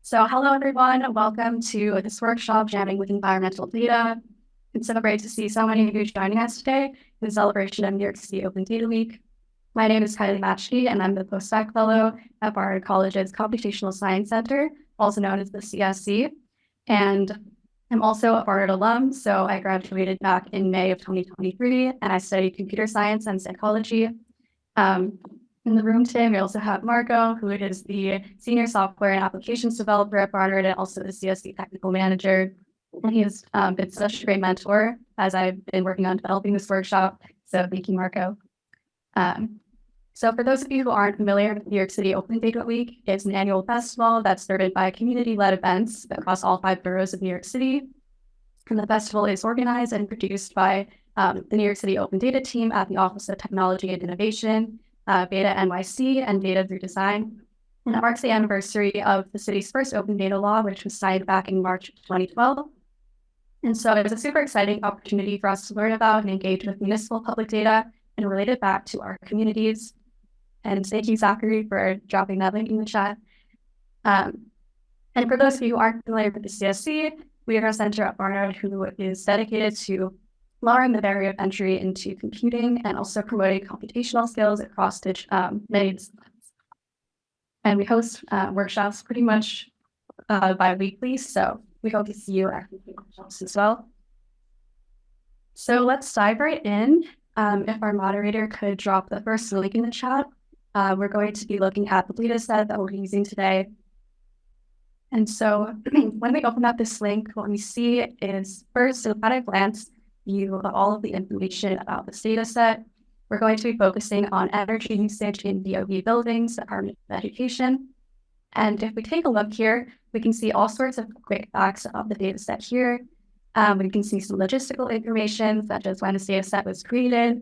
So hello, everyone. Welcome to this workshop, Jamming with Environmental Data. It's so great to see so many of you joining us today in celebration of New York City Open Data Week. My name is Kylie Matchke, and I'm the postdoc fellow at Barnard College's Computational Science Center, also known as the CSC. And I'm also a Barnard alum, so I graduated back in May of 2023, and I studied computer science and psychology. In the room today, we also have Marco, who is the Senior Software and Applications Developer at Barnard and also the CSC Technical Manager. And he has been such a great mentor as I've been working on developing this workshop. So thank you, Marco. So for those of you who aren't familiar with New York City Open Data Week, it's an annual festival that's started by community-led events across all 5 boroughs of New York City. And the festival is organized and produced by the New York City Open Data team at the Office of Technology and Innovation, Beta NYC, and Data Through Design. And it marks the anniversary of the city's first open data law, which was signed back in March of 2012. And so it was a super exciting opportunity for us to learn about and engage with municipal public data and relate it back to our communities. And thank you, Zachary, for dropping that link in the chat. And for those of you who aren't familiar with the CSC, we are a center at Barnard who is dedicated to lowering the barrier of entry into computing and also promoting computational skills across many disciplines. And we host workshops pretty much bi-weekly, so we hope to see you at workshops as well. So let's dive right in. If our moderator could drop the first link in the chat, we're going to be looking at the data set that we're using today. And so when we open up this link, what we see is first, at a glance, view of all of the information about this data set. We're going to be focusing on energy usage in DOE buildings, Department of Education. And if we take a look here, we can see all sorts of quick facts about the data set here. We can see some logistical information, such as when this data set was created,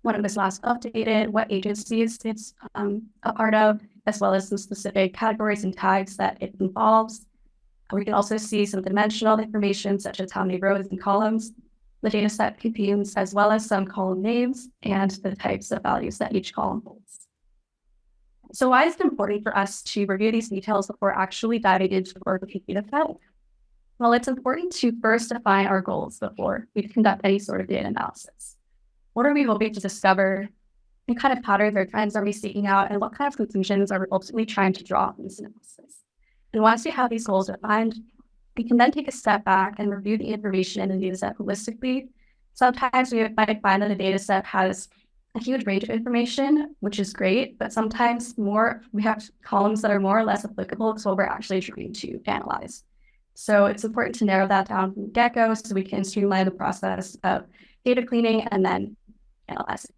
when it was last updated, what agencies it's a part of, as well as some specific categories and tags that it involves. We can also see some dimensional information, such as how many rows and columns the data set contains, as well as some column names and the types of values that each column holds. So why is it important for us to review these details before actually diving into the work of the data set? Well, it's important to first define our goals before we conduct any sort of data analysis. What are we hoping to discover? What kind of patterns or trends are we seeking out? And what kind of conclusions are we ultimately trying to draw from this analysis? And once we have these goals defined, we can then take a step back and review the information in the data set holistically. Sometimes we might find that a data set has a huge range of information, which is great, but sometimes we have columns that are more or less applicable to what we're actually trying to analyze. So it's important to narrow that down from the get-go so we can streamline the process of data cleaning and then analyzing.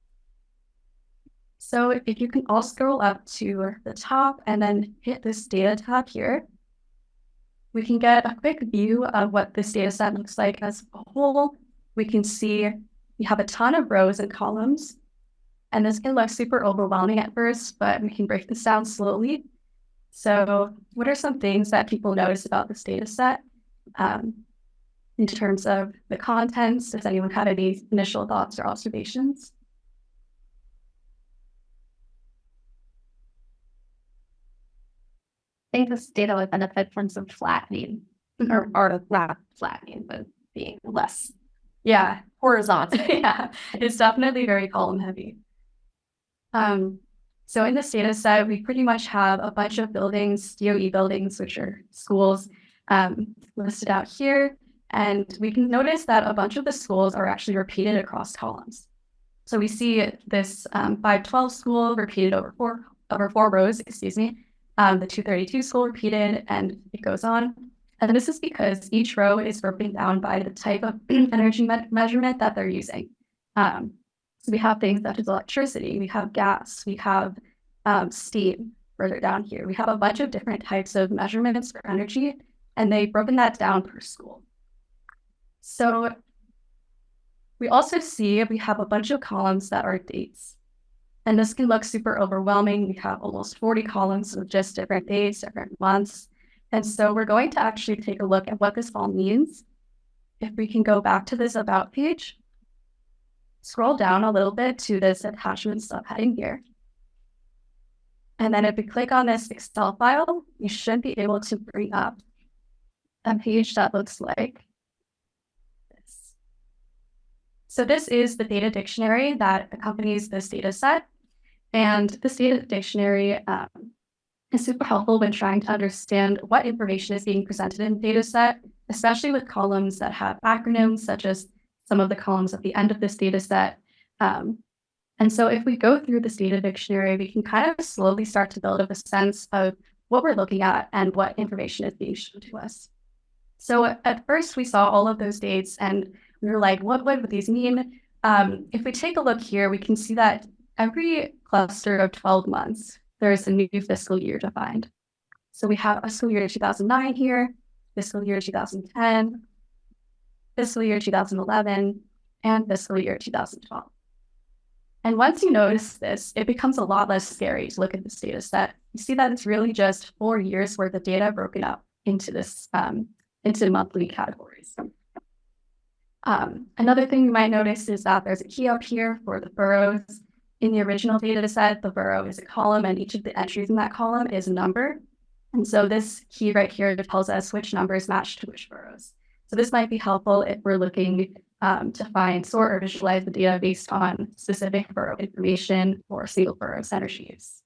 So if you can all scroll up to the top and then hit this data tab here, we can get a quick view of what this data set looks like as a whole. We can see we have a ton of rows and columns, and this can look super overwhelming at first, but we can break this down slowly. So what are some things that people notice about this data set in terms of the contents? Does anyone have any initial thoughts or observations? I think this data would benefit from some flattening, or not flattening, but being less horizontal. Yeah, it's definitely very column heavy. So in this data set, we pretty much have a bunch of buildings, DOE buildings, which are schools, listed out here. And we can notice that a bunch of the schools are actually repeated across columns. So we see this 512 school repeated over four rows, the 232 school repeated, and it goes on. And this is because each row is broken down by the type of energy measurement that they're using. So we have things such as electricity, we have gas, we have steam further down here. We have a bunch of different types of measurements for energy, and they've broken that down per school. So we also see we have a bunch of columns that are dates. And this can look super overwhelming. We have almost 40 columns of just different days, different months. And so we're going to actually take a look at what this all means. If we can go back to this About page, scroll down a little bit to this attachment subheading here. And then if we click on this Excel file, you should be able to bring up a page that looks like this. So this is the data dictionary that accompanies this data set. And this data dictionary is super helpful when trying to understand what information is being presented in the data set, especially with columns that have acronyms, such as some of the columns at the end of this data set. And so if we go through this data dictionary, we can kind of slowly start to build up a sense of what we're looking at and what information is being shown to us. So at first we saw all of those dates and we were like, what would these mean? If we take a look here, we can see that every cluster of 12 months, there's a new fiscal year defined. So we have fiscal year 2009 here, fiscal year 2010, fiscal year 2011, and fiscal year 2012. And once you notice this, it becomes a lot less scary to look at this data set. You see that it's really just 4 years worth of data broken up into this into monthly categories. Another thing you might notice is that there's a key up here for the boroughs. In the original data set, the borough is a column and each of the entries in that column is a number. And so this key right here tells us which numbers match to which boroughs. So this might be helpful if we're looking to find, sort, or visualize the data based on specific borough information or single borough energy use.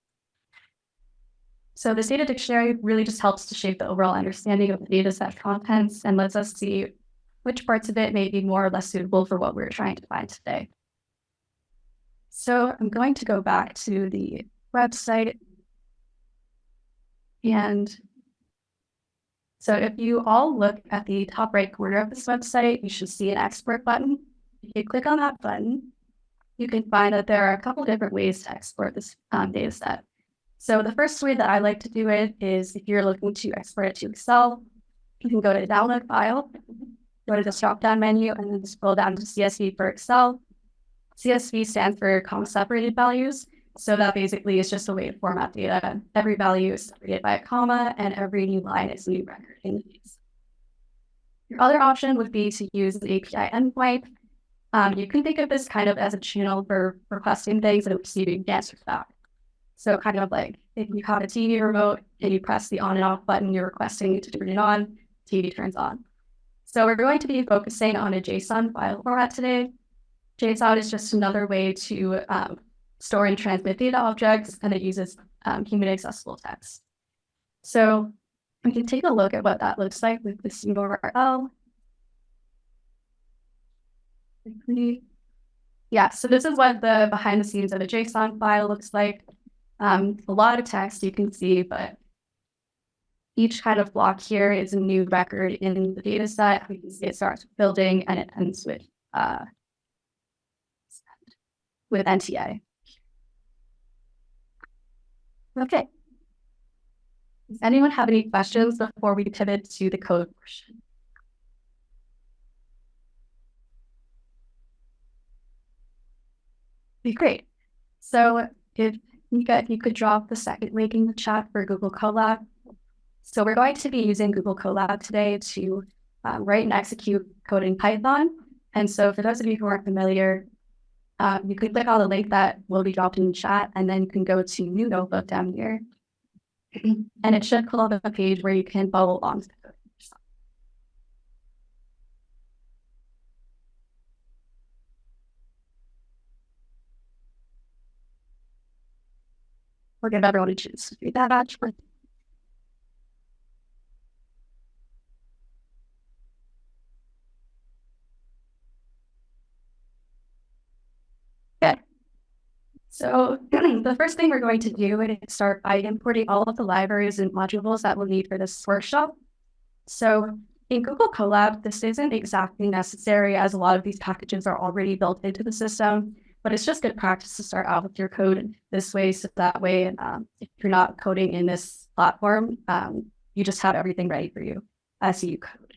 So this data dictionary really just helps to shape the overall understanding of the data set contents and lets us see which parts of it may be more or less suitable for what we're trying to find today. So I'm going to go back to the website. And so if you all look at the top right corner of this website, you should see an export button. If you click on that button, you can find that there are a couple different ways to export this data set. So the first way that I like to do it is if you're looking to export it to Excel, you can go to Download File, go to the drop-down menu, and then scroll down to CSV for Excel. CSV stands for comma separated values. So that basically is just a way to format data. Every value is separated by a comma, and every new line is a new record in the base. Your other option would be to use the API endpoint. You can think of this kind of as a channel for requesting things and receiving answers back. So kind of like if you have a TV remote and you press the on and off button you're requesting to turn it on, TV turns on. So we're going to be focusing on a JSON file format today. JSON is just another way to store and transmit data objects, and it uses human accessible text. So we can take a look at what that looks like with this URL. Yeah, so this is what the behind the scenes of a JSON file looks like. A lot of text you can see, but each kind of block here is a new record in the data set. We can see it starts with building and it ends with NTA. Okay. Does anyone have any questions before we pivot to the code portion? Be great. So if you could drop the second link in the chat for Google Colab. So we're going to be using Google Colab today to write and execute code in Python. And so for those of you who aren't familiar, you can click on the link that will be dropped in the chat, and then you can go to New Notebook down here. And it should pull up a page where you can follow along to the code. We'll give everyone a chance to read that actually. Okay. So the first thing we're going to do is start by importing all of the libraries and modules that we'll need for this workshop. So in Google Colab, this isn't exactly necessary as a lot of these packages are already built into the system, but it's just good practice to start out with your code this way. So that way, if you're not coding in this platform, you just have everything ready for you as you code.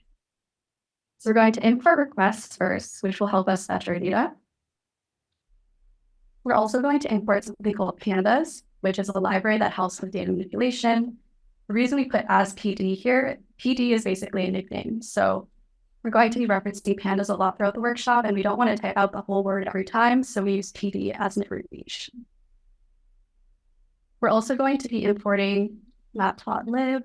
So we're going to import requests first, which will help us fetch our data. We're also going to import something called pandas, which is a library that helps with data manipulation. The reason we put as PD here, PD is basically a nickname. So we're going to be referencing pandas a lot throughout the workshop, and we don't want to type out the whole word every time, so we use PD as an abbreviation. We're also going to be importing matplotlib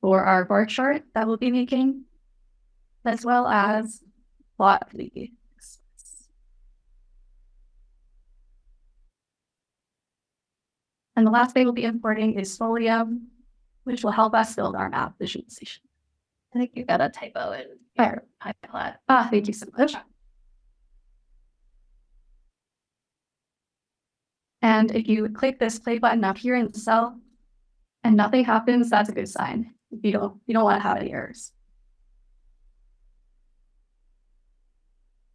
for our bar chart that we'll be making, as well as plotly. And the last thing we'll be importing is Folium, which will help us build our map visualization. I think you got a typo in Fire. Pyplot. Thank you so much. And if you click this play button up here in the cell and nothing happens, that's a good sign. You don't want to have any errors.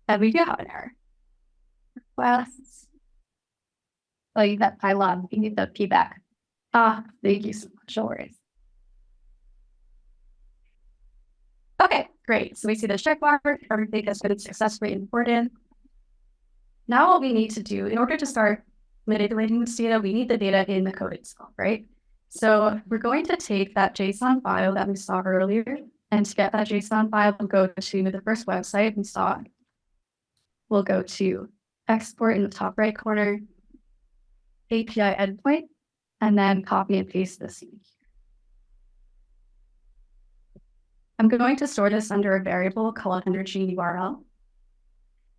And we do have an error. Requests. Oh, you got pylon. You need the P back. Thank you so much. No worries. Okay, great. So we see the check mark. Everything has been successfully imported. Now what we need to do, in order to start manipulating this data, we need the data in the code itself, right? So we're going to take that JSON file that we saw earlier, and to get that JSON file, we'll go to the first website we saw. We'll go to export in the top right corner, API endpoint, and then copy and paste this here. I'm going to store this under a variable called energy URL.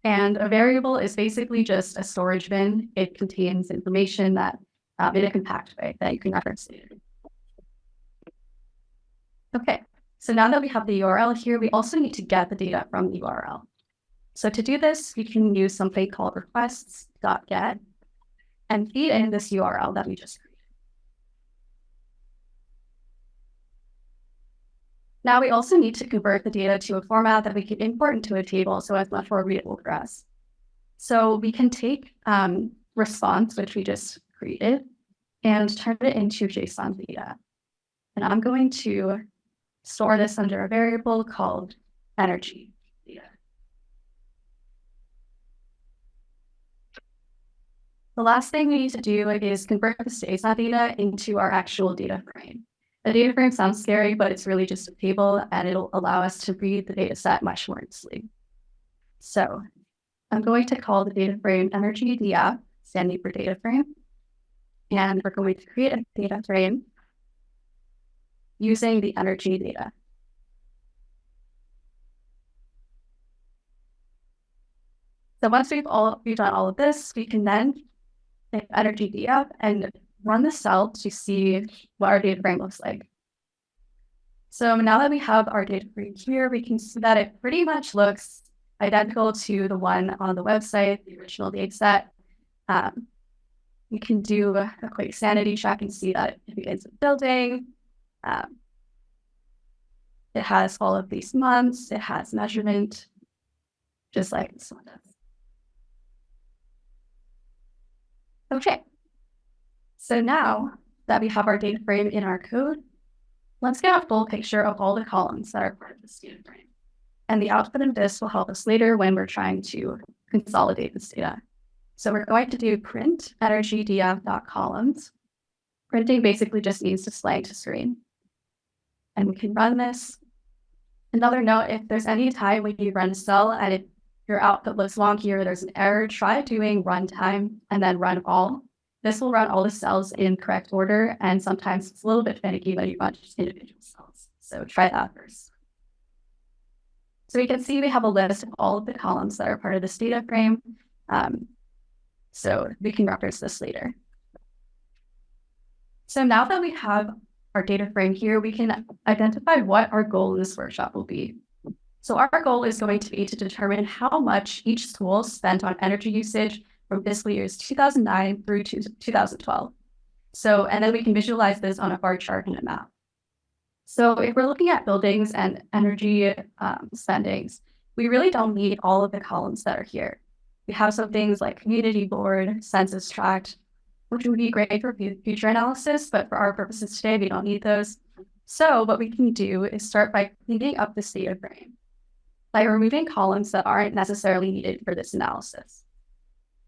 And a variable is basically just a storage bin. It contains information that in a compact way that you can reference later. Okay, so now that we have the URL here, we also need to get the data from the URL. So to do this, we can use something called requests.get and feed in this URL that we just created. Now we also need to convert the data to a format that we can import into a table so it's much more readable for us. So we can take response, which we just created, and turn it into JSON data. And I'm going to store this under a variable called energy data. The last thing we need to do is convert this JSON data into our actual data frame. The data frame sounds scary, but it's really just a table, and it'll allow us to read the data set much more easily. So I'm going to call the data frame energy df, standing for data frame. And we're going to create a data frame using the energy data. So once we've done all of this, we can then take energy df and run the cell to see what our data frame looks like. So now that we have our data frame here, we can see that it pretty much looks identical to the one on the website, the original data set. We can do a quick sanity check and see that it begins with building. It has all of these months. It has measurement, just like this one does. Okay. So now that we have our data frame in our code, let's get a full picture of all the columns that are part of this data frame. And the output of this will help us later when we're trying to consolidate this data. So we're going to do print energy df.columns. Printing basically just means display to screen. And we can run this. Another note, if there's any time when you run a cell and your output looks wonky or there's an error, try doing runtime and then run all. This will run all the cells in correct order, and sometimes it's a little bit finicky when you run just individual cells. So try that first. So we can see we have a list of all of the columns that are part of this data frame. So we can reference this later. So now that we have our data frame here, we can identify what our goal in this workshop will be. So our goal is going to be to determine how much each school spent on energy usage from fiscal years 2009 through to 2012. So, and then we can visualize this on a bar chart and a map. So if we're looking at buildings and energy spendings, we really don't need all of the columns that are here. We have some things like community board, census tract, which would be great for future analysis, but for our purposes today, we don't need those. So what we can do is start by cleaning up this data frame by removing columns that aren't necessarily needed for this analysis.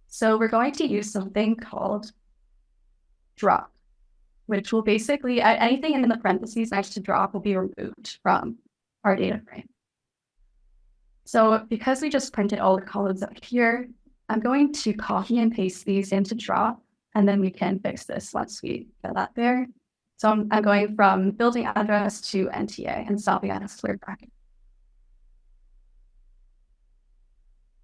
So we're going to use something called drop, which will basically, anything in the parentheses next to drop will be removed from our data frame. So because we just printed all the columns up here, I'm going to copy and paste these into drop, and then we can fix this once we get that there. So I'm going from building address to NTA and stopping at a square bracket.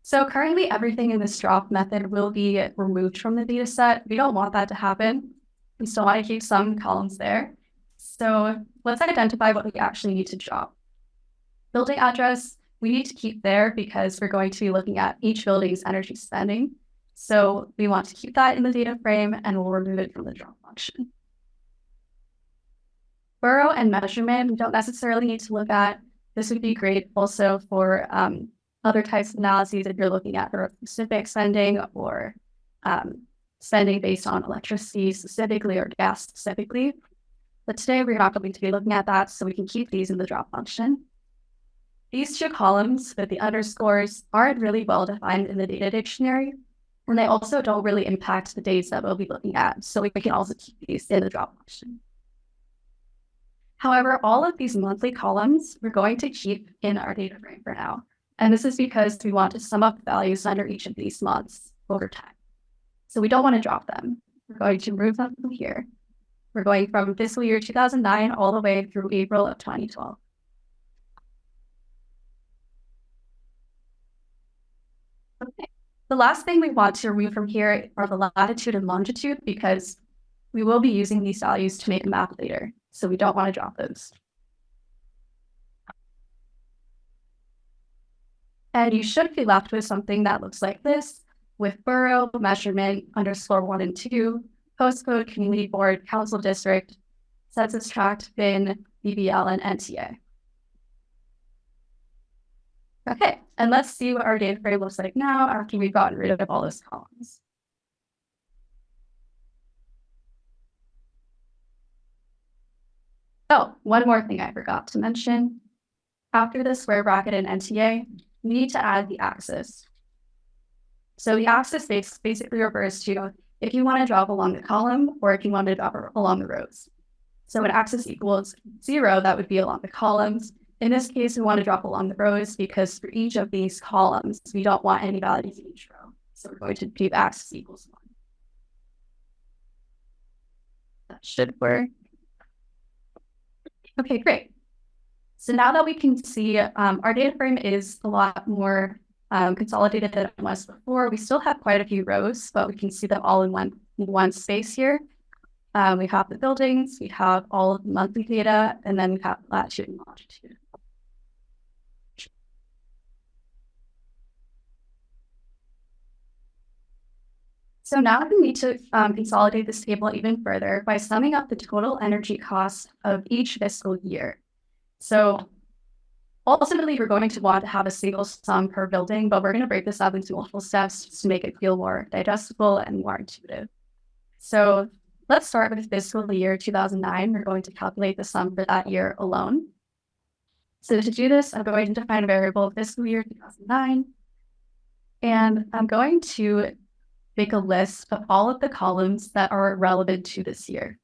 So currently everything in this drop method will be removed from the data set. We don't want that to happen. We still want to keep some columns there. So let's identify what we actually need to drop. Building address, we need to keep there because we're going to be looking at each building's energy spending. So we want to keep that in the data frame and we'll remove it from the drop function. Borough and measurement, we don't necessarily need to look at. This would be great also for other types of analyses if you're looking at for specific spending or spending based on electricity specifically or gas specifically. But today we're not going to be looking at that, so we can keep these in the drop function. These two columns with the underscores aren't really well defined in the data dictionary, and they also don't really impact the dates that we'll be looking at, so we can also keep these in the drop function. However, all of these monthly columns we're going to keep in our data frame for now. And this is because we want to sum up the values under each of these months over time. So we don't want to drop them. We're going to remove them from here. We're going from fiscal year 2009 all the way through April of 2012. Okay. The last thing we want to remove from here are the latitude and longitude because we will be using these values to make a map later. So we don't want to drop those. And you should be left with something that looks like this, with borough, measurement, underscore 1 and 2, postcode, community board, council district, census tract, bin, BBL, and NTA. Okay, and let's see what our data frame looks like now after we've gotten rid of all those columns. Oh, one more thing I forgot to mention. After the square bracket and NTA, we need to add the axis. So the axis basically refers to if you want to drop along the column or if you want to drop along the rows. So when axis equals 0, that would be along the columns. In this case, we want to drop along the rows because for each of these columns, we don't want any values in each row. So we're going to do axis equals 1. That should work. Okay, great. So now that we can see our data frame is a lot more consolidated than it was before. We still have quite a few rows, but we can see them all in one space here. We have the buildings, we have all of the monthly data, and then we have latitude and longitude. So now we need to consolidate this table even further by summing up the total energy costs of each fiscal year. So ultimately, we're going to want to have a single sum per building, but we're going to break this up into multiple steps just to make it feel more digestible and more intuitive. So let's start with fiscal year 2009. We're going to calculate the sum for that year alone. So to do this, I'm going to define a variable fiscal year 2009, and I'm going to make a list of all of the columns that are relevant to this year.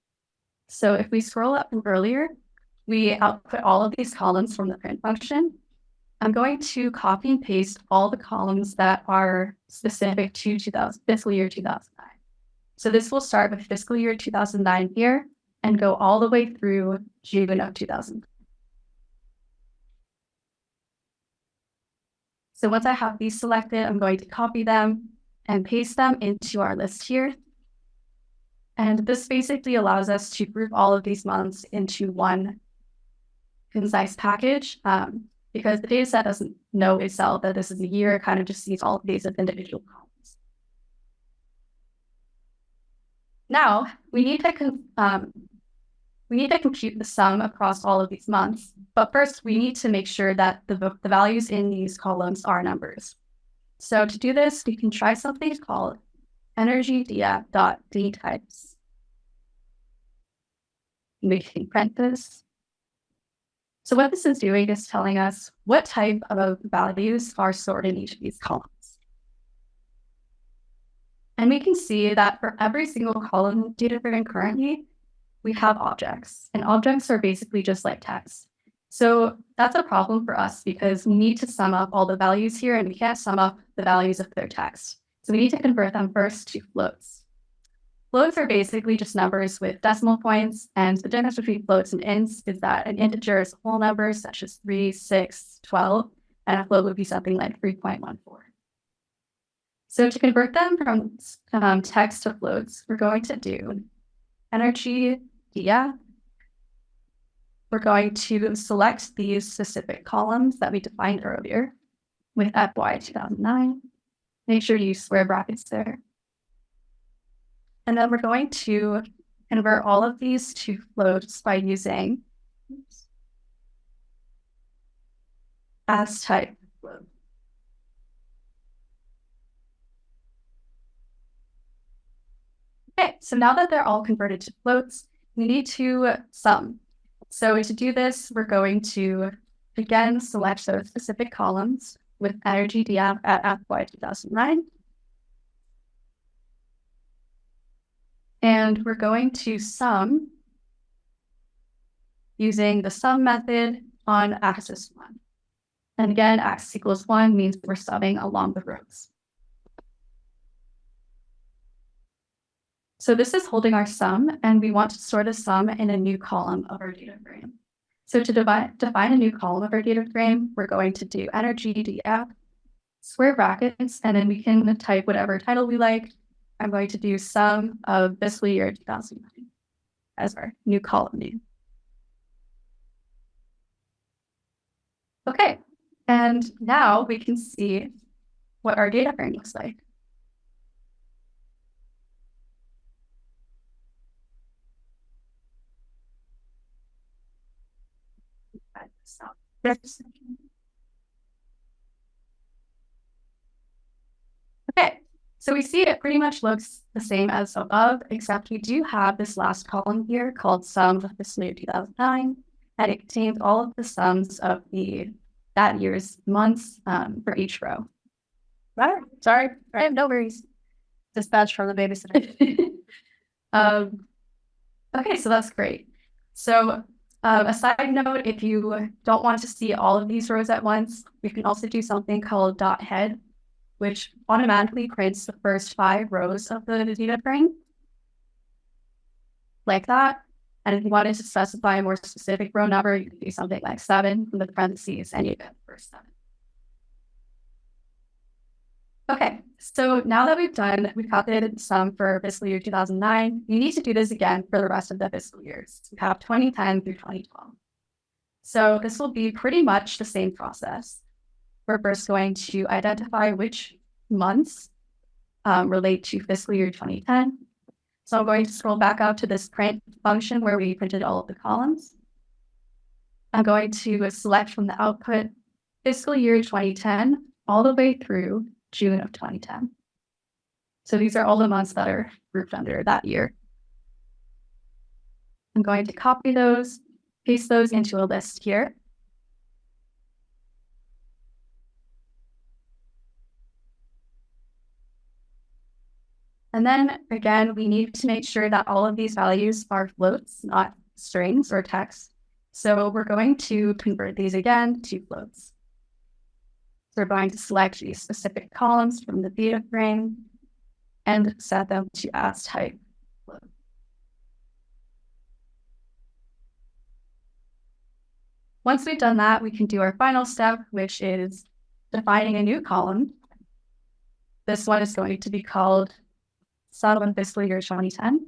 So if we scroll up from earlier, we output all of these columns from the print function. I'm going to copy and paste all the columns that are specific to fiscal year 2009. So this will start with fiscal year 2009 here and go all the way through June of 2000. So once I have these selected, I'm going to copy them and paste them into our list here. And this basically allows us to group all of these months into one concise package because the data set doesn't know itself that this is a year, it kind of just sees all of these as individual columns. Now, we need to compute the sum across all of these months, but first we need to make sure that the values in these columns are numbers. So to do this, we can try something called energydata.dtypes. We can print this. So what this is doing is telling us what type of values are stored in each of these columns. And we can see that for every single column data frame currently, we have objects. And objects are basically just like text. So that's a problem for us because we need to sum up all the values here and we can't sum up the values of their text. So we need to convert them first to floats. Floats are basically just numbers with decimal points, and the difference between floats and ints is that an integer is a whole number, such as 3, 6, 12, and a float would be something like 3.14. So to convert them from text to floats, we're going to do energy df. We're going to select these specific columns that we defined earlier with FY 2009. Make sure you use square brackets there. And then we're going to convert all of these to floats by using as type float. Okay, so now that they're all converted to floats, we need to sum. So to do this, we're going to again select those specific columns with energy df at FY 2009. And we're going to sum using the sum method on axis 1. And again, axis equals 1 means we're summing along the rows. So this is holding our sum, and we want to store the sum in a new column of our data frame. So to define a new column of our data frame, we're going to do energy df, square brackets, and then we can type whatever title we like. I'm going to do sum of fiscal year 2009 as our new column name. Okay, and now we can see what our data frame looks like. Okay, so we see it pretty much looks the same as above, except we do have this last column here called sum of fiscal year 2009, and it contains all of the sums of that year's months for each row. Right, sorry, right, no worries. Dispatch from the babysitter. Okay, so that's great. So a side note, if you don't want to see all of these rows at once, we can also do something called dot head, which automatically prints the first 5 rows of the data frame, like that. And if you wanted to specify a more specific row number, you could do something like 7 from the parentheses, and you get the first 7. Okay, so now that we've calculated the sum for fiscal year 2009, you need to do this again for the rest of the fiscal years. We have 2010 through 2012. So this will be pretty much the same process. We're first going to identify which months relate to fiscal year 2010. So I'm going to scroll back up to this print function where we printed all of the columns. I'm going to select from the output fiscal year 2010 all the way through June of 2010. So these are all the months that are grouped under that year. I'm going to copy those, paste those into a list here. And then again, we need to make sure that all of these values are floats, not strings or text. So we're going to convert these again to floats. So we're going to select these specific columns from the data frame and set them to as type float. Once we've done that, we can do our final step, which is defining a new column. This one is going to be called sum of fiscal year 2010.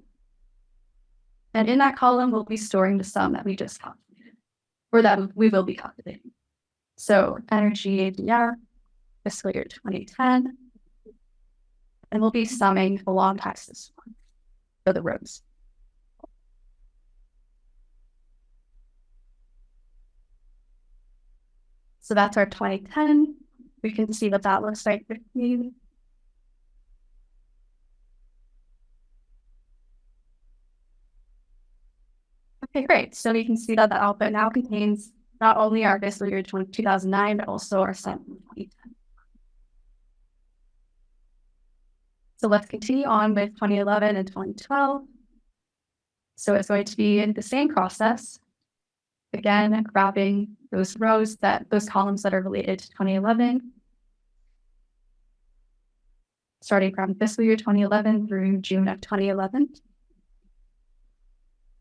And in that column, we'll be storing the sum that we just calculated, or that we will be calculating. So energy ADR, fiscal year 2010, and we'll be summing along axis 1 for the rows. So that's our 2010. We can see what that looks like with me. Okay, great. So we can see that the output now contains not only our fiscal year 2009, but also our sum from 2010. So let's continue on with 2011 and 2012. So it's going to be the same process. Again, grabbing those columns that are related to 2011. starting from fiscal year 2011 through June of 2011.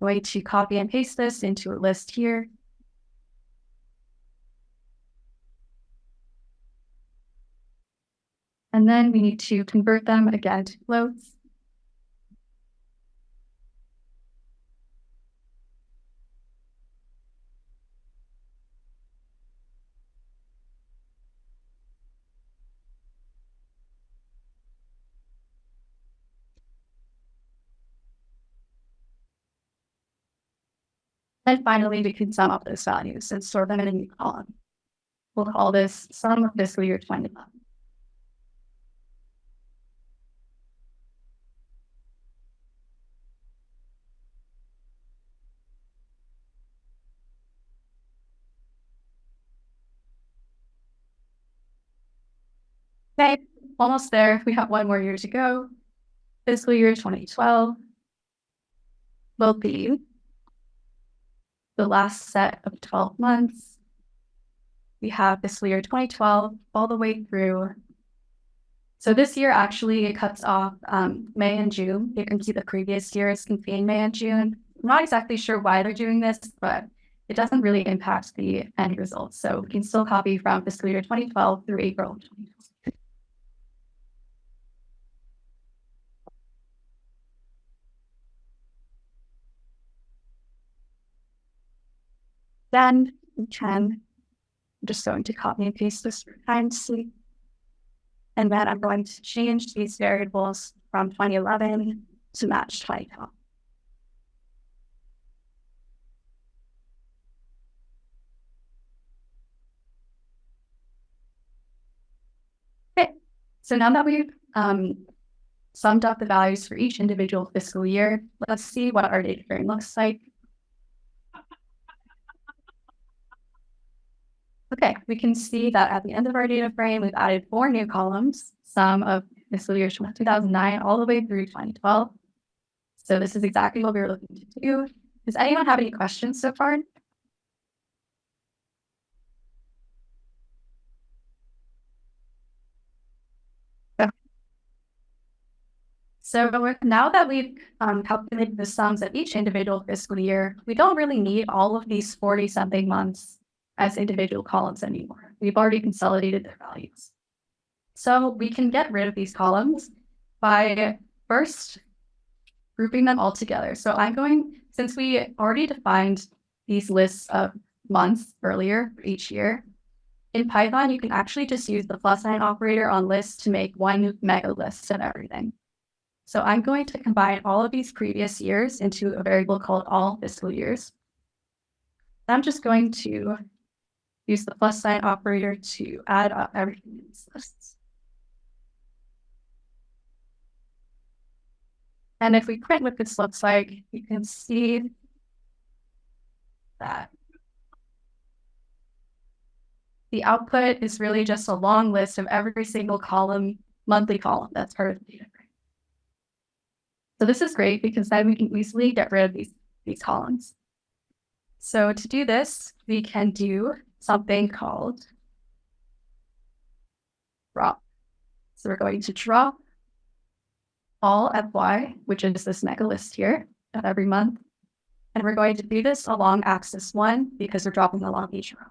I'm going to copy and paste this into a list here. And then we need to convert them again to floats. And finally, we can sum up those values and store them in a new column. We'll call this sum of fiscal year 2011. Okay, almost there. We have one more year to go. Fiscal year 2012 will be the last set of 12 months. We have fiscal year 2012 all the way through. So this year, actually, it cuts off May and June. You can see the previous years contain May and June. I'm not exactly sure why they're doing this, but it doesn't really impact the end results. So we can still copy from fiscal year 2012 through April 2012. Then we can, I'm just going to copy and paste this times. And then I'm going to change these variables from 2011 to match 2012. Okay, so now that we've summed up the values for each individual fiscal year, let's see what our data frame looks like. Okay, we can see that at the end of our data frame, we've added 4 new columns, sum of fiscal years from 2009 all the way through 2012. So this is exactly what we were looking to do. Does anyone have any questions so far? So now that we've calculated the sums of each individual fiscal year, we don't really need all of these 40-something months as individual columns anymore. We've already consolidated their values. So we can get rid of these columns by first grouping them all together. So since we already defined these lists of months earlier for each year, in Python, you can actually just use the + operator on lists to make one mega list of everything. So I'm going to combine all of these previous years into a variable called all fiscal years. I'm just going to use the + operator to add up everything in these lists. And if we print what this looks like, you can see that the output is really just a long list of every single monthly column that's part of the data frame. So this is great because then we can easily get rid of these columns. So to do this, we can do something called drop. So we're going to drop all FY, which is this mega list here of every month. And we're going to do this along axis 1 because we're dropping along each row.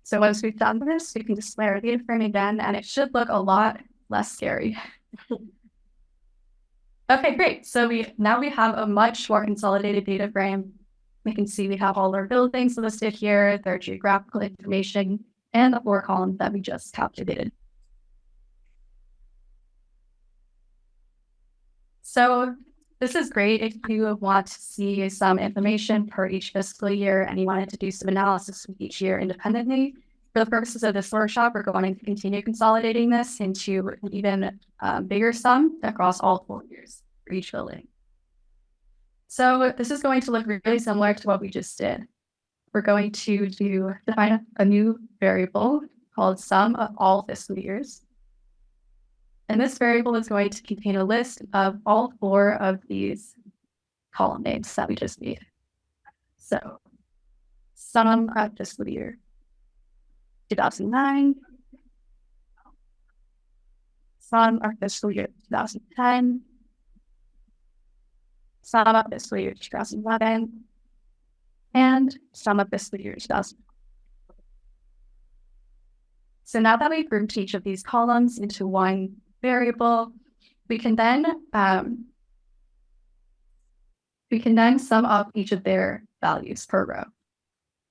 So once we've done this, we can display our data frame again, and it should look a lot less scary. Okay, great. So now we have a much more consolidated data frame. We can see we have all our buildings listed here, their geographical information, and the 4 columns that we just calculated. So this is great if you want to see some information per each fiscal year and you wanted to do some analysis with each year independently. For the purposes of this workshop, we're going to continue consolidating this into an even bigger sum across all 4 years for each building. So this is going to look really similar to what we just did. We're going to define a new variable called sum of all fiscal years. And this variable is going to contain a list of all 4 of these column names that we just made. So sum of fiscal year 2009 some of fiscal year 2010, some of fiscal year 2011, and some of fiscal year 2000. So now that we've grouped each of these columns into one variable, we can then sum up each of their values per row.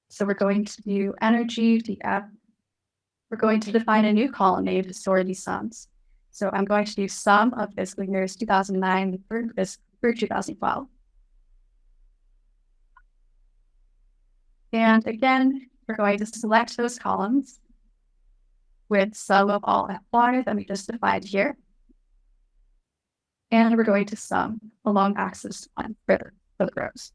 So we're going to do energy, df. We're going to define a new column name to store these sums. So I'm going to do sum of fiscal years 2009 through 2012. And again, we're going to select those columns with sum of all Fy that we just defined here. And we're going to sum along axis 1 for the rows.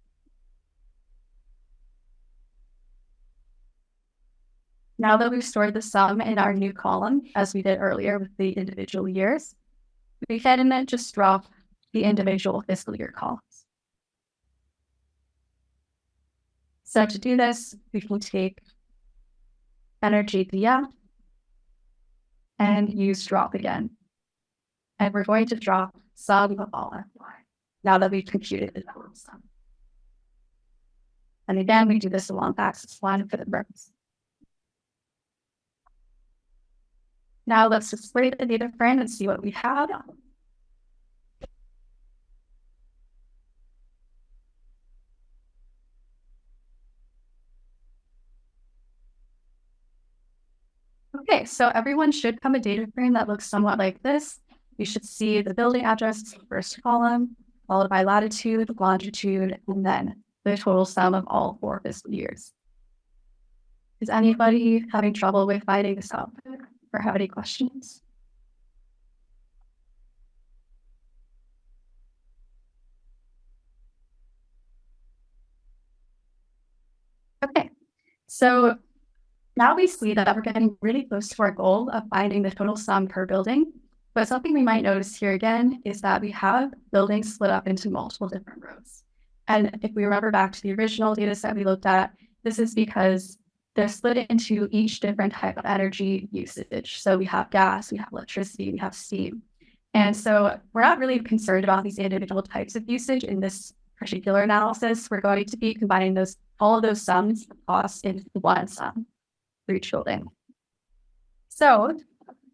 Now that we've stored the sum in our new column, as we did earlier with the individual years, we can then just drop the individual fiscal year columns. So to do this, we can take energy df and use drop again. And we're going to drop sum of all Fy, now that we've computed the total sum. And again, we do this along axis 1 for the rows. Now let's display the data frame and see what we have. Okay, so everyone should come a data frame that looks somewhat like this. You should see the building address, first column, followed by latitude, longitude, and then the total sum of all 4 fiscal years. Is anybody having trouble with finding this out or have any questions? Okay, so now we see that we're getting really close to our goal of finding the total sum per building. But something we might notice here again is that we have buildings split up into multiple different rows. And if we remember back to the original data set we looked at, this is because they're split into each different type of energy usage. So we have gas, we have electricity, we have steam. And so we're not really concerned about these individual types of usage in this particular analysis. We're going to be combining all of those sums of costs into one sum for each building. So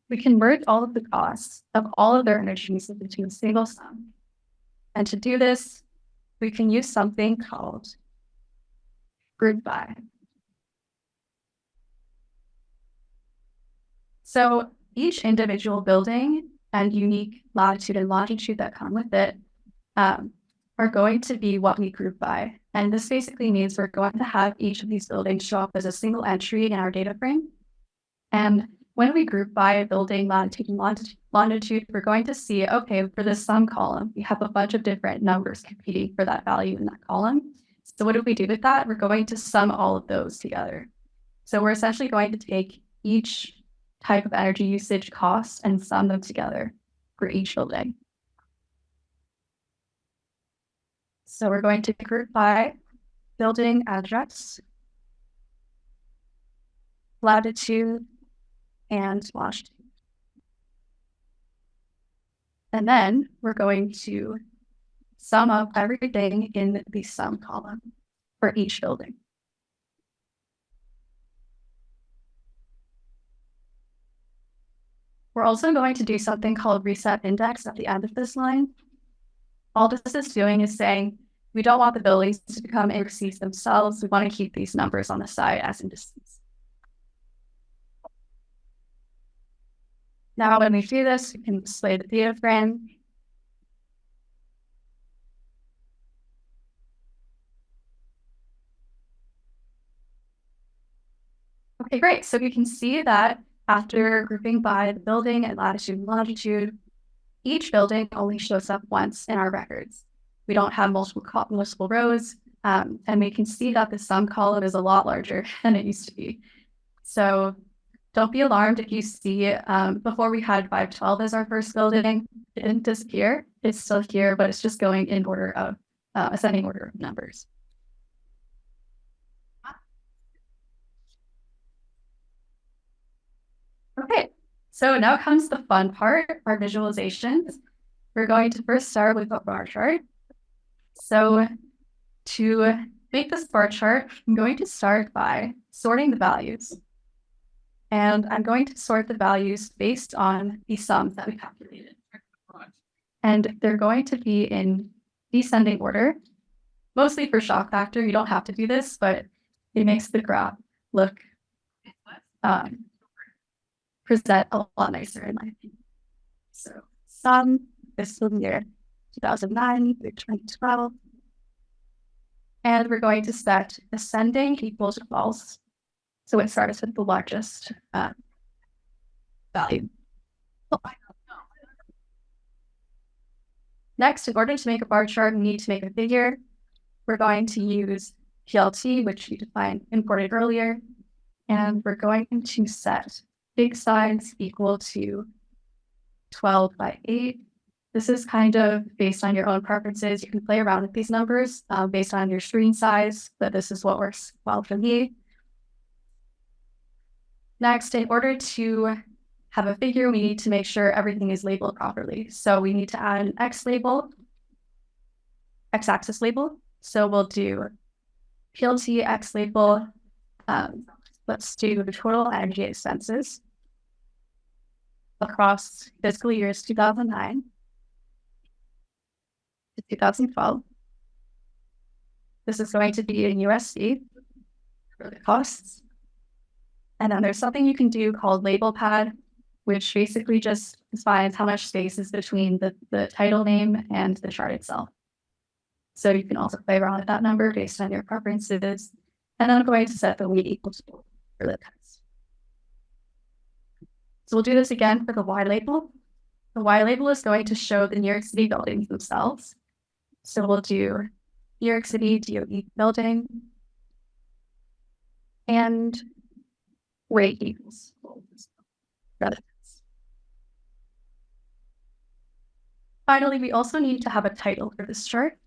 we convert all of the costs of all of their energy usage into a single sum. And to do this, we can use something called group by. So each individual building and unique latitude and longitude that come with it are going to be what we group by. And this basically means we're going to have each of these buildings show up as a single entry in our data frame. And when we group by a building latitude and longitude, we're going to see, okay, for the sum column, we have a bunch of different numbers competing for that value in that column. So what do we do with that? We're going to sum all of those together. So we're essentially going to take each type of energy usage costs and sum them together for each building. So we're going to group by building address, latitude, and longitude. And then we're going to sum up everything in the sum column for each building. We're also going to do something called reset index at the end of this line. All this is doing is saying, we don't want the buildings to become indices themselves. We want to keep these numbers on the side as indices. Now, when we do this, we can display the data frame. Okay, great. So we can see that after grouping by the building and latitude and longitude, each building only shows up once in our records. We don't have multiple rows, and we can see that the sum column is a lot larger than it used to be. So don't be alarmed if you see, before we had 512 as our first building, it didn't disappear. It's still here, but it's just going in order of ascending order of numbers. Okay, So now comes the fun part, our visualizations. We're going to first start with a bar chart. So to make this bar chart, I'm going to start by sorting the values. And I'm going to sort the values based on the sums that we calculated. And they're going to be in descending order, mostly for shock factor. You don't have to do this, but it makes the graph look present a lot nicer in my opinion. So sum, this will be year 2009 through 2012. And we're going to set ascending equal to false. So it starts with the largest value. Next, in order to make a bar chart, we need to make a figure. We're going to use PLT, which we imported earlier. And we're going to set big size equal to 12 by 8. This is kind of based on your own preferences. You can play around with these numbers based on your screen size, but this is what works well for me. Next, in order to have a figure, we need to make sure everything is labeled properly. So we need to add an X label, X-axis label. So we'll do PLT X label. Let's do the total energy expenses across fiscal years 2009 to 2012. This is going to be in USD for the costs. And then there's something you can do called label pad, which basically just defines how much space is between the title name and the chart itself. So you can also play around with that number based on your preferences. And then I'm going to set the weight equal to for the text. So we'll do this again for the Y label. The Y label is going to show the New York City buildings themselves. So we'll do New York City DOE building and weight equals. Finally, we also need to have a title for this chart.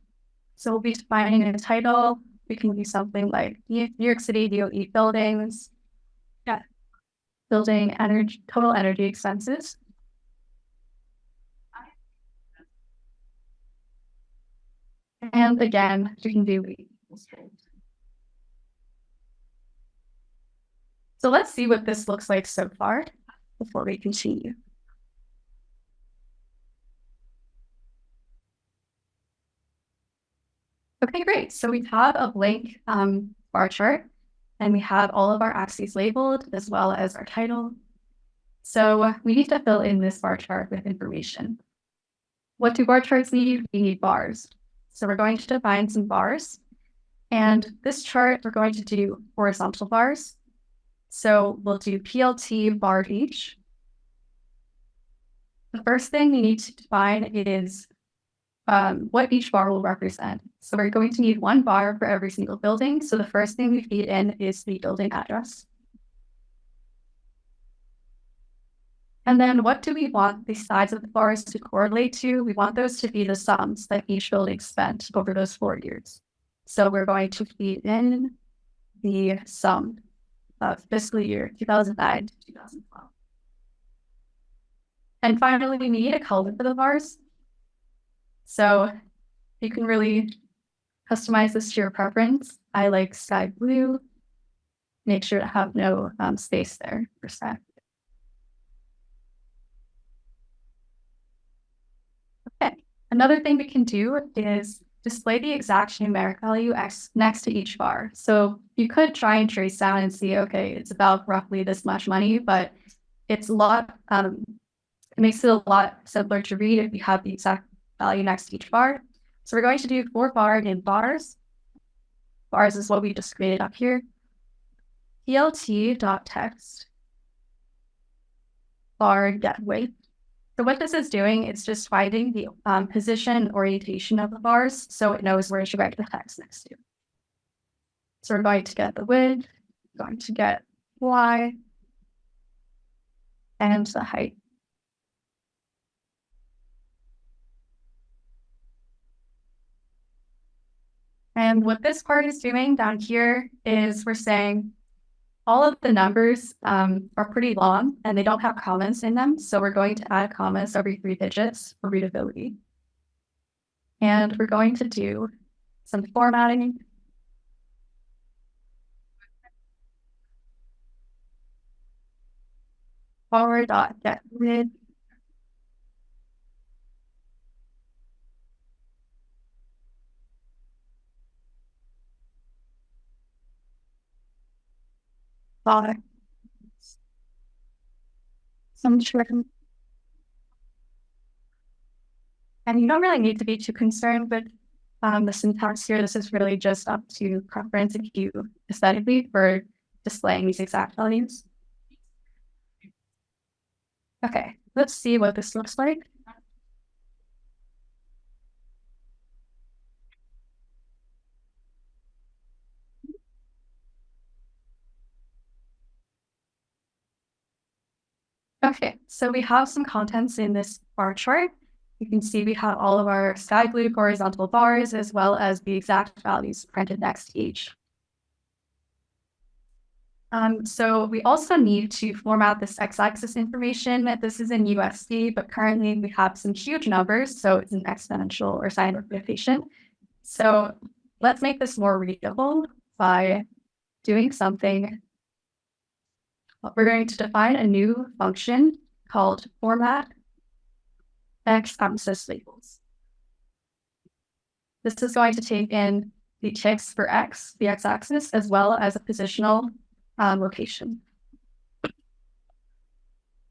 So we'll be defining a title. We can do something like New York City DOE buildings. Yeah. Building energy, total energy expenses. And again, we can do weight equals. So let's see what this looks like so far before we continue. Okay, great. So we have a blank bar chart, and we have all of our axes labeled as well as our title. So we need to fill in this bar chart with information. What do bar charts need? We need bars. So we're going to define some bars. And this chart, we're going to do horizontal bars. So we'll do PLT bar each. The first thing we need to define is what each bar will represent. So we're going to need one bar for every single building. So the first thing we feed in is the building address. And then what do we want the sides of the bars to correlate to? We want those to be the sums that each building spent over those 4 years. So we're going to feed in the sum of fiscal year 2009 to 2012. And finally, we need a color for the bars. So you can really customize this to your preference. I like sky blue. Make sure to have no space there for sky. Okay, another thing we can do is display the exact numeric value X next to each bar. So you could try and trace down and see, okay, it's about roughly this much money, but it's a lot, it makes it a lot simpler to read if you have the exact value next to each bar. So we're going to do 4 bar in bars. Bars is what we just created up here. PLT.text bar get weight. So what this is doing is just finding the position and orientation of the bars so it knows where to write the text next to. So we're going to get the width, going to get Y, and the height. And what this part is doing down here is we're saying all of the numbers are pretty long and they don't have commas in them. So we're going to add commas every 3 digits for readability. And we're going to do some formatting. Forward.getRead. Some trim. And you don't really need to be too concerned with the syntax here. This is really just up to preference if you aesthetically for displaying these exact values. Okay, let's see what this looks like. Okay, so we have some contents in this bar chart. You can see we have all of our sky blue horizontal bars as well as the exact values printed next to each. So we also need to format this x-axis information. This is in USD, but currently we have some huge numbers, so it's an exponential or scientific notation. So let's make this more readable by doing something. We're going to define a new function called format x-axis labels. This is going to take in the ticks for x, the x-axis, as well as a positional location.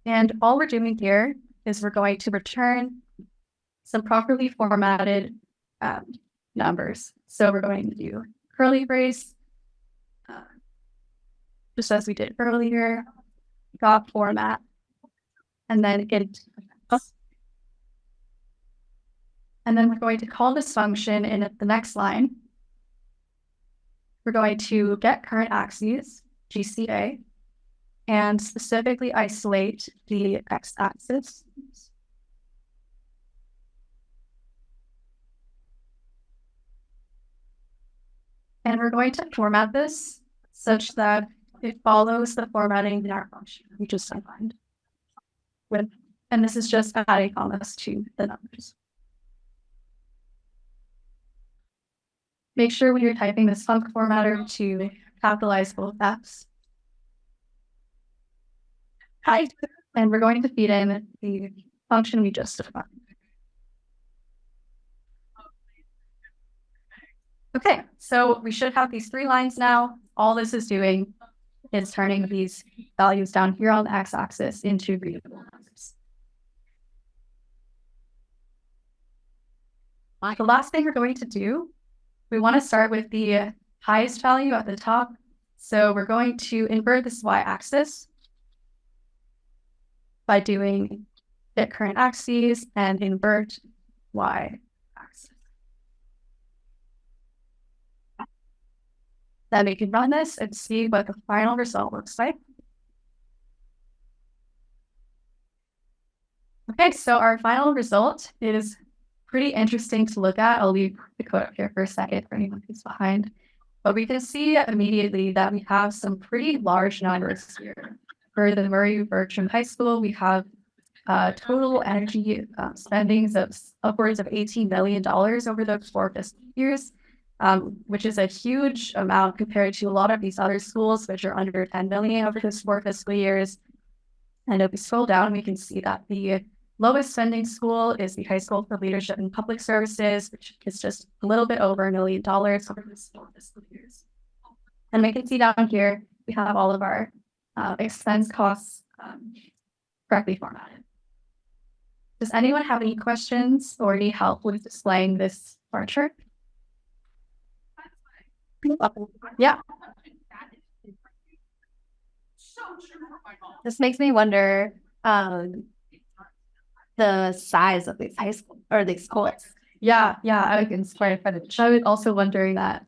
And all we're doing here is we're going to return some properly formatted numbers. So we're going to do curly brace, just as we did earlier, dot format, and then int. And then we're going to call this function in the next line. We're going to get current axes, GCA, and specifically isolate the x-axis. And we're going to format this such that it follows the formatting in our function we just defined. And this is just adding commas to the numbers. Make sure when you're typing this func formatter to capitalize both F's. Hi. And we're going to feed in the function we just defined. Okay, so we should have these 3 lines now. All this is doing is turning these values down here on the x-axis into readable numbers. The last thing we're going to do, we want to start with the highest value at the top. So we're going to invert this y-axis by doing get current axes and invert y-axis. Then we can run this and see what the final result looks like. Okay, so our final result is pretty interesting to look at. I'll leave the code up here for a second for anyone who's behind. But we can see immediately that we have some pretty large numbers here. For the Murray Bertram High School, we have total energy spendings of upwards of $18 million over those 4 fiscal years, which is a huge amount compared to a lot of these other schools, which are under 10 million over those 4 fiscal years. And if we scroll down, we can see that the lowest spending school is the High School for Leadership and Public Services, which is just a little bit over $1 million over those 4 fiscal years. And we can see down here, we have all of our expense costs correctly formatted. Does anyone have any questions or need help with displaying this bar chart? Yeah. This makes me wonder the size of these high school or these schools. Yeah, I was also wondering that.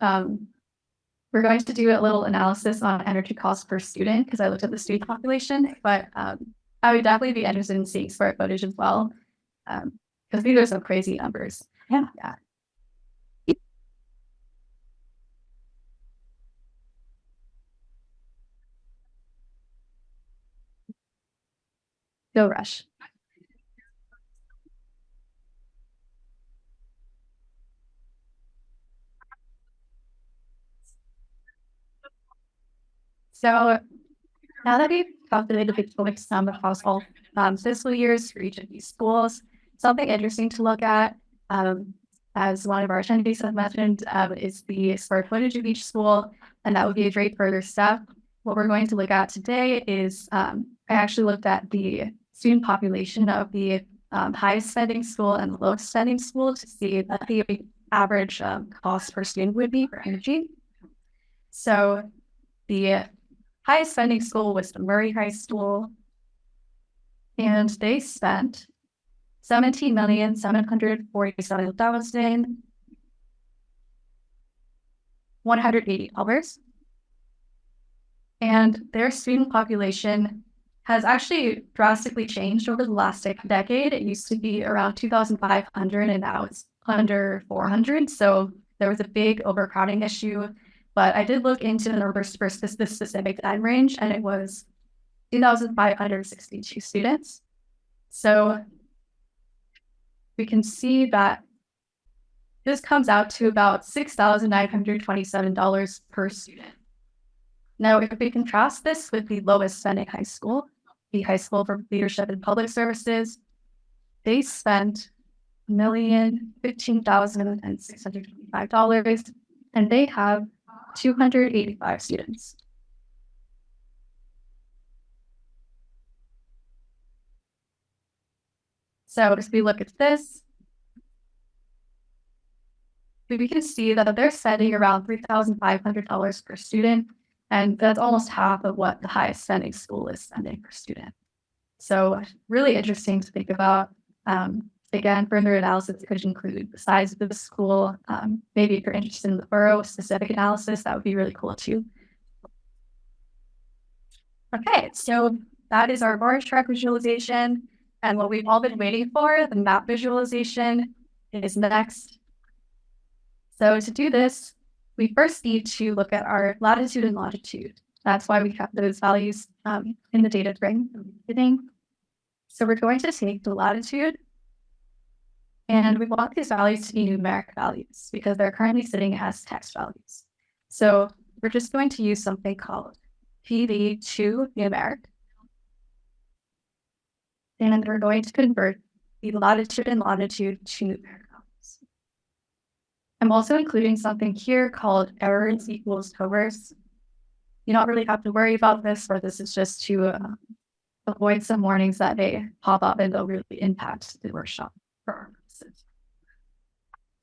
We're going to do a little analysis on energy costs per student because I looked at the student population, but I would definitely be interested in seeing square footage as well, because these are some crazy numbers. Yeah. Go Rush. So now that we've calculated the total sum across all fiscal years for each of these schools, something interesting to look at, as one of our attendees has mentioned, is the square footage of each school, and that would be a great further step. What we're going to look at today is I actually looked at the student population of the highest spending school and the lowest spending school to see what the average cost per student would be for energy. So the highest spending school was the Murray High School, and they spent $17,747,180. And their student population has actually drastically changed over the last decade. It used to be around 2,500 and now it's under 400. So there was a big overcrowding issue. But I did look into the numbers for this specific time range, and it was 2,562 students. So we can see that this comes out to about $6,927 per student. Now, if we contrast this with the lowest spending high school, the High School for Leadership and Public Services, they spent $1,015,625, and they have 285 students. So if we look at this, we can see that they're spending around $3,500 per student, and that's almost half of what the highest spending school is spending per student. So really interesting to think about. Again, further analysis could include the size of the school. Maybe if you're interested in the borough-specific analysis, that would be really cool too. Okay, so that is our bar chart visualization. And what we've all been waiting for, the map visualization, is next. So to do this, we first need to look at our latitude and longitude. That's why we have those values in the data frame from the beginning. So we're going to take the latitude, and we want these values to be numeric values because they're currently sitting as text values. So we're just going to use something called PV to numeric. And we're going to convert the latitude and longitude to numeric values. I'm also including something here called errors equals covers. You don't really have to worry about this, or this is just to avoid some warnings that may pop up and they'll really impact the workshop for our purposes.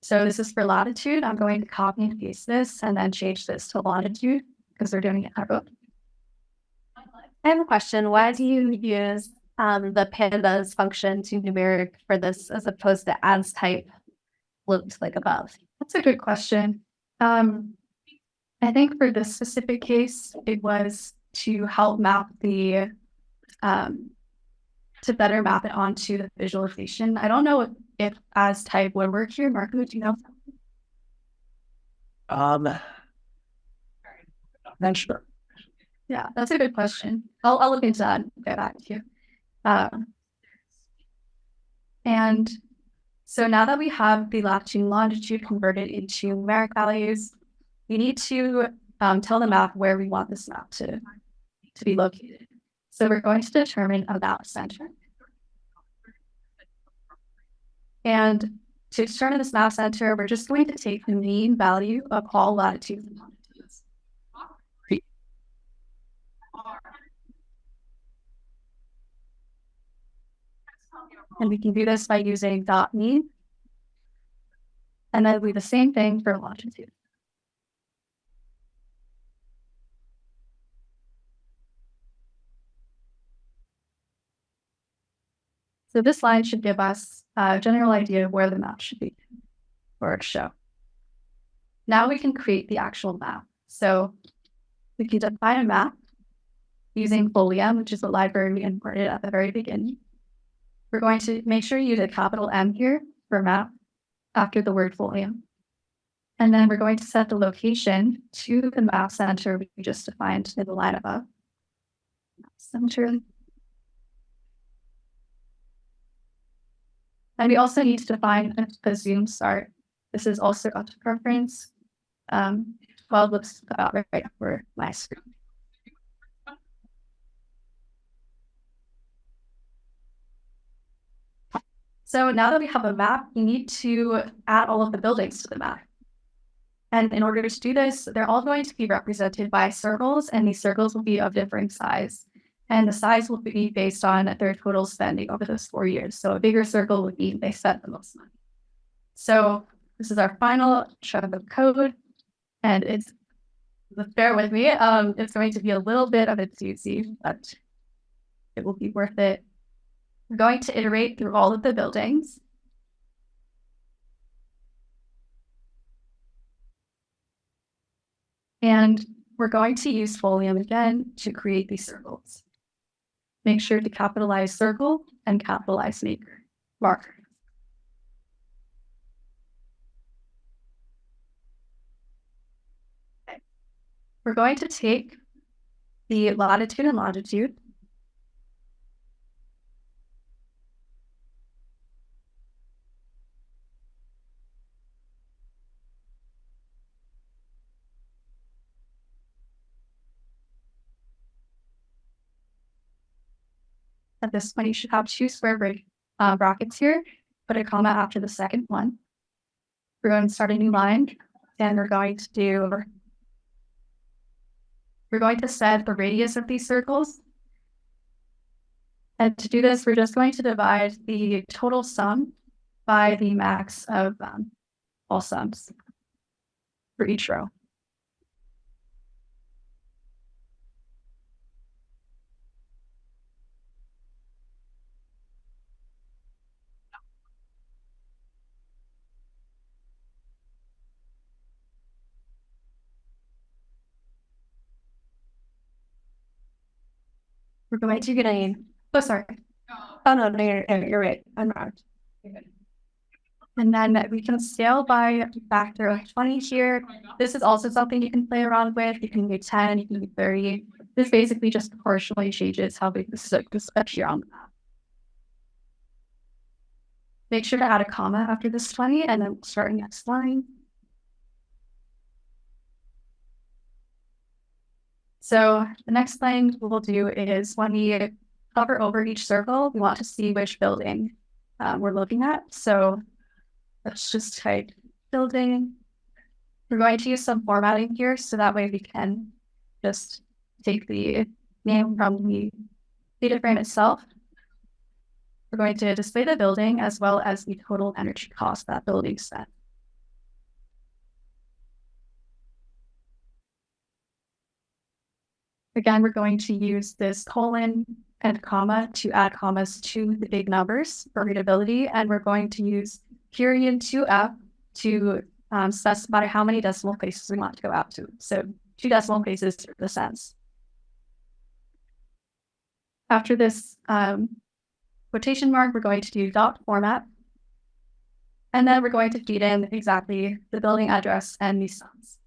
So this is for latitude. I'm going to copy and paste this and then change this to longitude because they're doing it in our book. I have a question. Why do you use the pandas function to numeric for this as opposed to as type looked like above? That's a good question. I think for this specific case, it was to help map the to better map it onto the visualization. I don't know if as type would work here. Marco, do you know? Not sure. Yeah, that's a good question. I'll look into that and get back to you. And so now that we have the latitude and longitude converted into numeric values, we need to tell the map where we want this map to be located. So we're going to determine a map center. And to determine this map center, we're just going to take the mean value of all latitudes and longitudes. And we can do this by using dot mean. And then we do the same thing for longitude. So this line should give us a general idea of where the map should be or show. Now we can create the actual map. So we can define a map using Folium, which is the library we imported at the very beginning. We're going to make sure you use a capital M here for map after the word Folium. And then we're going to set the location to the map center we just defined in the line above. Map center. And we also need to define a zoom start. This is also up to preference. 12 looks about right for my screen. So now that we have a map, we need to add all of the buildings to the map. And in order to do this, they're all going to be represented by circles, and these circles will be of different size. And the size will be based on their total spending over those 4 years. So a bigger circle would be they spent the most money. So this is our final chunk of code, and bear with me. It's going to be a little bit of a doozy, but it will be worth it. We're going to iterate through all of the buildings. And we're going to use Folium again to create these circles. Make sure to capitalize circle and capitalize marker. Okay. We're going to take the latitude and longitude. At this point, you should have 2 square brackets here. Put a comma after the second one. We're going to start a new line, and we're going to set the radius of these circles. And to do this, we're just going to divide the total sum by the max of all sums for each row. We're going to get oh, sorry. Oh, no, you're right. I'm wrong. And then we can scale by a factor of 20 here. This is also something you can play around with. You can do 10, you can do 30. This basically just proportionally changes how big this appear on the map. Make sure to add a comma after this 20, and then we'll start next line. So the next thing we'll do is when we hover over each circle, we want to see which building we're looking at. So let's just type building. We're going to use some formatting here, so that way we can just take the name from the data frame itself. We're going to display the building as well as the total energy cost that building spent. Again, we're going to use this colon and comma to add commas to the big numbers for readability, and we're going to use period 2F to specify how many decimal places we want to go out to. So 2 decimal places for the cents. After this quotation mark, we're going to do dot format, and then we're going to feed in exactly the building address and the sums.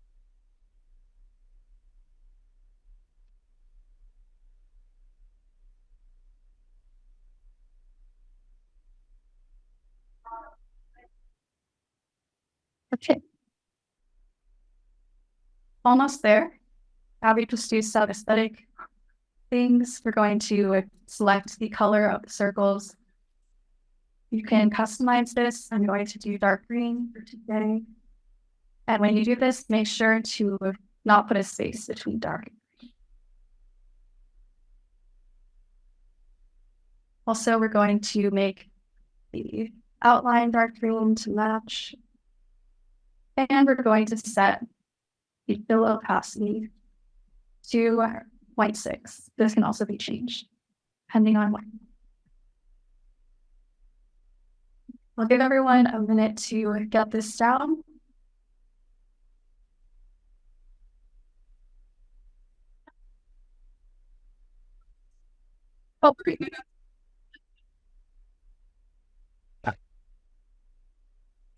Okay. Almost there. Now we just do some aesthetic things. We're going to select the color of the circles. You can customize this. I'm going to do dark green for today. And when you do this, make sure to not put a space between dark and green. Also, we're going to make the outline dark green to match. And we're going to set the fill opacity to 0.6. This can also be changed depending on what. I'll give everyone a minute to get this down. Oh,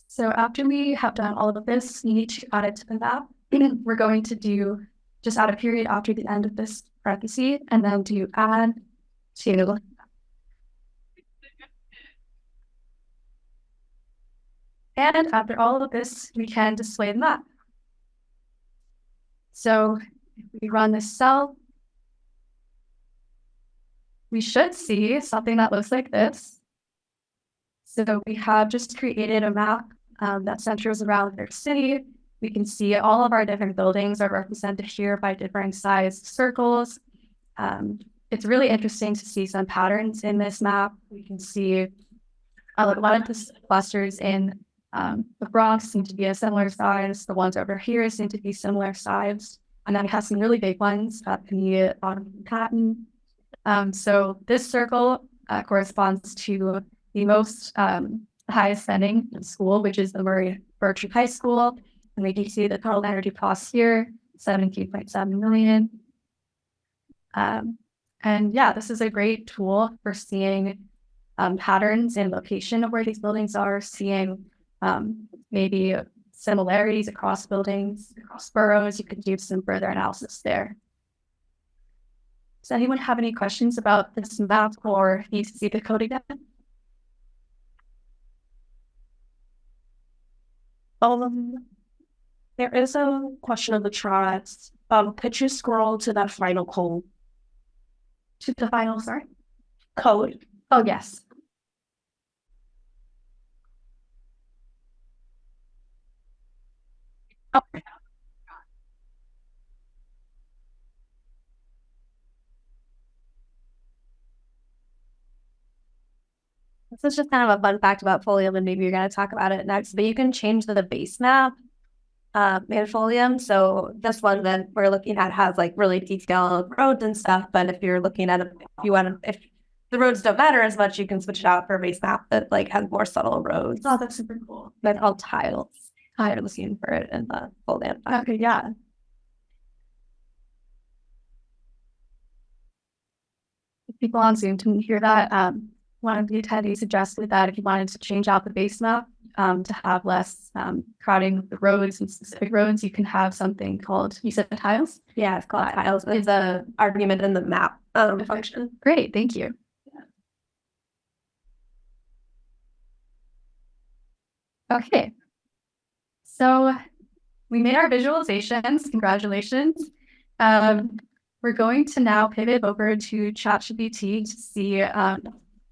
so after we have done all of this, you need to add it to the map. We're going to just add a period after the end of this parenthesis, and then do add to. And after all of this, we can display the map. So if we run this cell, we should see something that looks like this. So we have just created a map that centers around their city. We can see all of our different buildings are represented here by different sized circles. It's really interesting to see some patterns in this map. We can see a lot of the clusters in the Bronx seem to be a similar size. The ones over here seem to be similar size. And then we have some really big ones at the bottom of Manhattan. So this circle corresponds to the most highest spending in school, which is the Murray Berkshire High School. And we can see the total energy costs here, $17.7 million. And yeah, this is a great tool for seeing patterns in location of where these buildings are, seeing maybe similarities across buildings, across boroughs. You could do some further analysis there. Does anyone have any questions about this map or need to see the code again? There is a question in the chat. Could you scroll to that final code? To the final, sorry? Code. Oh, yes. Okay. This is just kind of a fun fact about Folium, and maybe you're going to talk about it next, but you can change the base map in Folium. So this one that we're looking at has like really detailed roads and stuff, but if you're looking at if the roads don't matter as much, you can switch it out for a base map that like has more subtle roads. Oh, that's super cool. But all tiles. I'm looking for it in the Folium. Okay, yeah. If people on Zoom can hear that, one of the attendees suggested that if you wanted to change out the base map to have less crowding the roads and specific roads, you can have something called, you said tiles? Yeah, it's called tiles. It's a argument in the map function. Great, thank you. Okay, so we made our visualizations. Congratulations. We're going to now pivot over to ChatGPT to see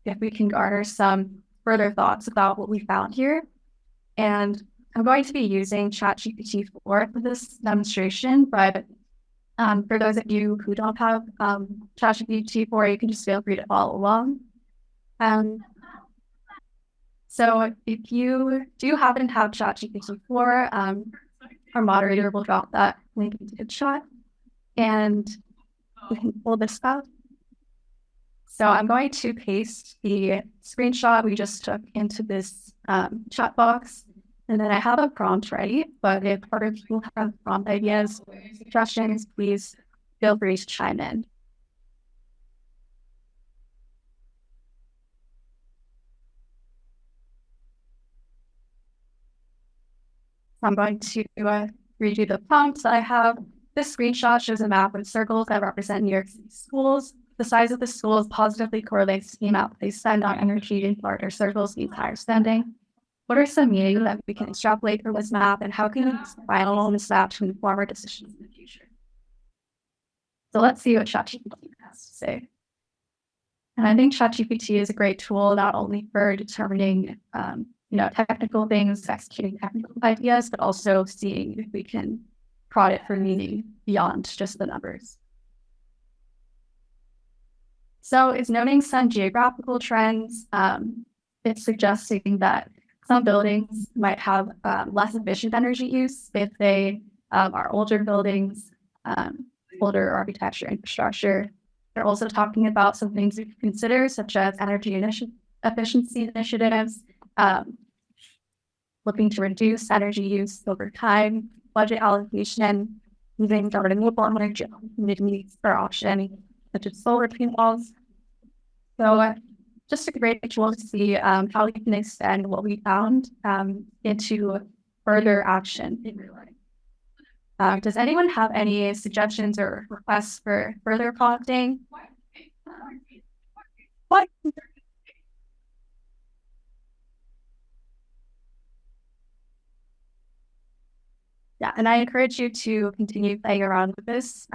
if we can garner some further thoughts about what we found here. And I'm going to be using ChatGPT 4 for this demonstration, but for those of you who don't have ChatGPT 4, you can just feel free to follow along. So if you do happen to have ChatGPT 4, our moderator will drop that link into the chat and we can pull this up. So I'm going to paste the screenshot we just took into this chat box. And then I have a prompt ready, but if other people have prompt ideas or suggestions, please feel free to chime in. I'm going to read you the prompts that I have. This screenshot shows a map with circles that represent New York City schools. The size of the schools positively correlates to the amount they spend on energy in larger circles means higher spending. What are some meanings that we can extrapolate from this map, and how can we use the final on this map to inform our decisions in the future? So let's see what ChatGPT has to say. And I think ChatGPT is a great tool not only for determining technical things, executing technical ideas, but also seeing if we can prod it for meaning beyond just the numbers. So it's noting some geographical trends. It's suggesting that some buildings might have less efficient energy use if they are older buildings, older architecture infrastructure. They're also talking about some things we can consider, such as energy efficiency initiatives, looking to reduce energy use over time, budget allocation, using renewable energy opportunities for option, such as solar panels. So just a great tool to see how we can extend what we found into further action in real life. Does anyone have any suggestions or requests for further prompting? What? Yeah, and I encourage you to continue playing around with this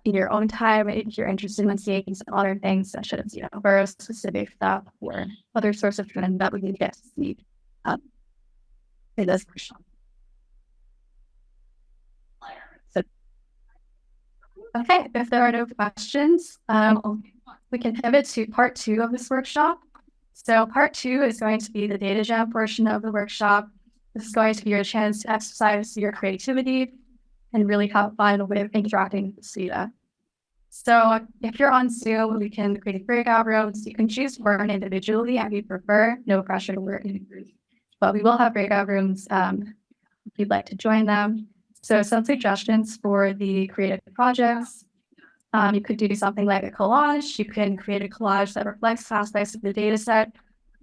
in your own time if you're interested in seeing some other things such as, very specific stuff or other sorts of trends that we can get to see in this workshop. So, okay, if there are no questions, we can pivot to part 2 of this workshop. So part 2 is going to be the data jam portion of the workshop. This is going to be your chance to exercise your creativity and really have fun with interacting with the data. So if you're on Zoom, we can create breakout rooms. You can choose to work individually if you prefer, no pressure to work in a group. But we will have breakout rooms if you'd like to join them. So some suggestions for the creative projects. You could do something like a collage. You can create a collage that reflects aspects of the data set.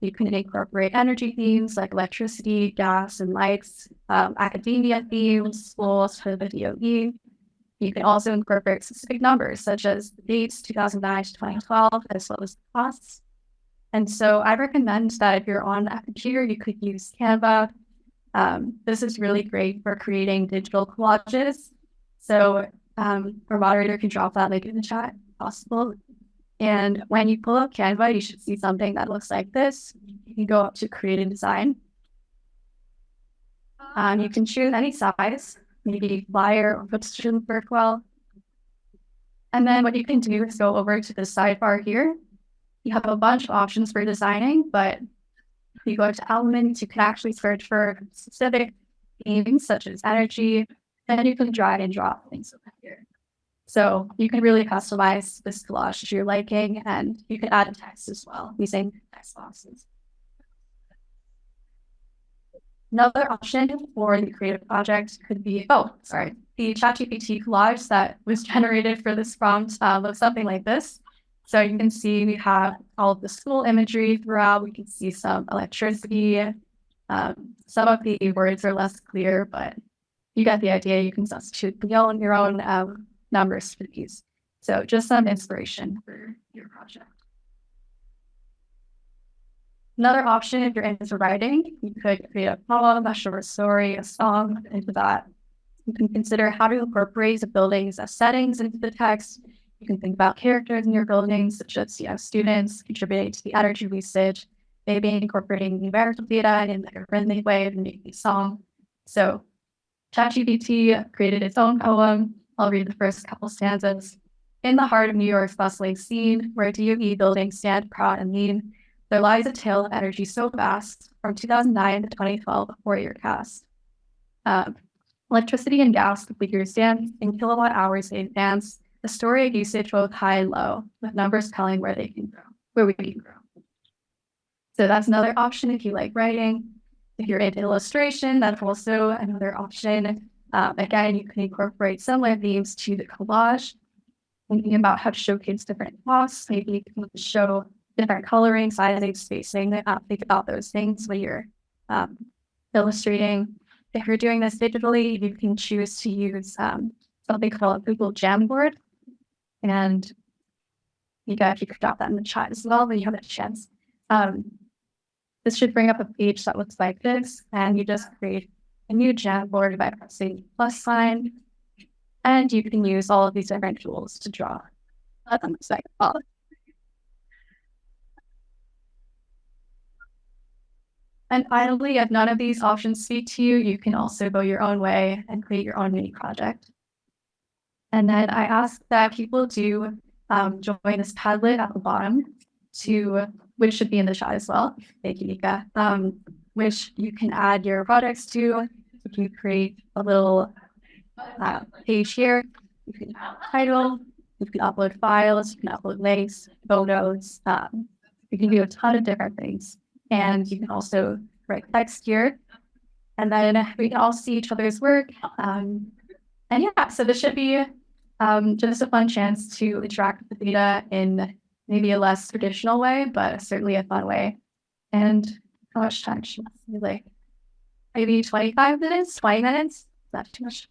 You can incorporate energy themes like electricity, gas, and lights, academia themes, schools for the DOE. You can also incorporate specific numbers such as the dates 2009 to 2012, as well as the costs. And so I recommend that if you're on a computer, you could use Canva. This is really great for creating digital collages. So our moderator can drop that link in the chat if possible. And when you pull up Canva, you should see something that looks like this. You can go up to create a design. You can choose any size, maybe flyer or books shouldn't work well. And then what you can do is go over to the sidebar here. You have a bunch of options for designing, but if you go to elements, you can actually search for specific themes such as energy, and you can drag and drop things over here. So you can really customize this collage to your liking, and you can add text as well using text boxes. Another option for the creative project could be, the ChatGPT collage that was generated for this prompt looks something like this. So you can see we have all of the school imagery throughout. We can see some electricity. Some of the words are less clear, but you get the idea. You can substitute your own numbers for these. So just some inspiration for your project. Another option, if you're into writing, you could create a poem, a short story, a song into that. You can consider how to incorporate the buildings as settings into the text. You can think about characters in your buildings, such as students contributing to the energy usage, maybe incorporating numerical data in like a rhythmic way and making a song. So ChatGPT created its own poem. I'll read the first couple stanzas. In the heart of New York's bustling scene, where DOE buildings stand proud and lean, there lies a tale of energy so vast, from 2009 to 2012, a 4-year cast. Electricity and gas, the figures stand in kilowatt hours in advance, a story of usage both high and low, with numbers telling where we can grow. So that's another option if you like writing. If you're into illustration, that's also another option. Again, you can incorporate similar themes to the collage, thinking about how to showcase different cloths. Maybe you can show different coloring, sizing, spacing. Think about those things when you're illustrating. If you're doing this digitally, you can choose to use something called Google Jamboard. And if you could drop that in the chat as well when you have a chance. This should bring up a page that looks like this, and you just create a new Jamboard by pressing the plus sign, and you can use all of these different tools to draw. And finally, if none of these options speak to you, you can also go your own way and create your own mini project. And then I ask that people do join this Padlet at the bottom, which should be in the chat as well. Thank you, Nika. Which you can add your projects to. You can create a little page here. You can add a title. You can upload files. You can upload links, photos. You can do a ton of different things. And you can also write text here. And then we can all see each other's work. So this should be just a fun chance to interact with the data in maybe a less traditional way, but certainly a fun way. And how much time should we like? Maybe 25 minutes, 20 minutes? Is that too much?